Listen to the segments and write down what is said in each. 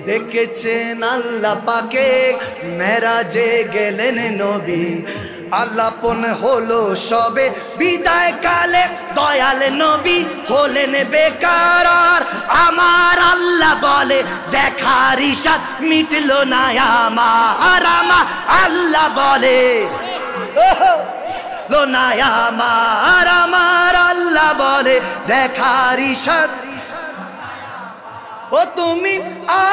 দেখেছেন আল্লাহ পাকে মেরাজে গেলেন নবী আল্লাপন হলো সবে বিদায় কালে দয়াল নবী হলেন বেকারার আমার আল্লাহ বলে দেখার ইশারা মিটলো না আমার আল্লাহ বলে লো না আমার আল্লাহ বলে দেখার ইশারা ও তুমি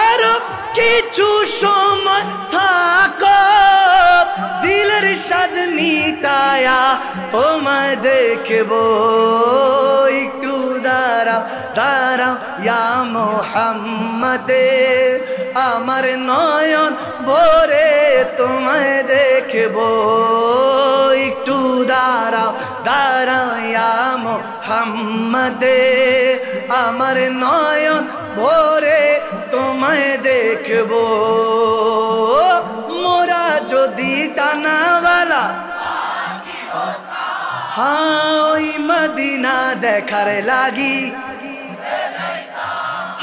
আরো কিছু সময় থাকো দিলের স্বাদ মিটায়া তোমায় দেখবো একটু দাঁড়াও দাঁড়াও ইয়া মুহাম্মদে আমার নয়ন ভরে তোমায় দেখবো একটু দাঁড়াও দাঁড়াও ইয়া মুহাম্মদে আমার নয়ন ভরে তোমায় দেখবো মোরা যদি টানাওয়ালা হ্যাঁ ওই মদিনা দেখার লাগি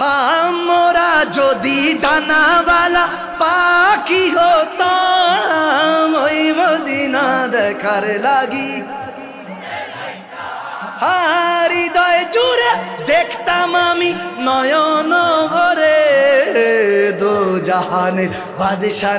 হ্যাঁ মোরা যদি ডানাওয়ালা পাখি হতাম ওই মদিনা দেখার লাগি হৃদয় জুড়ে দেখতাম আমি নয়ন ভরে দো জাহানের বাদশা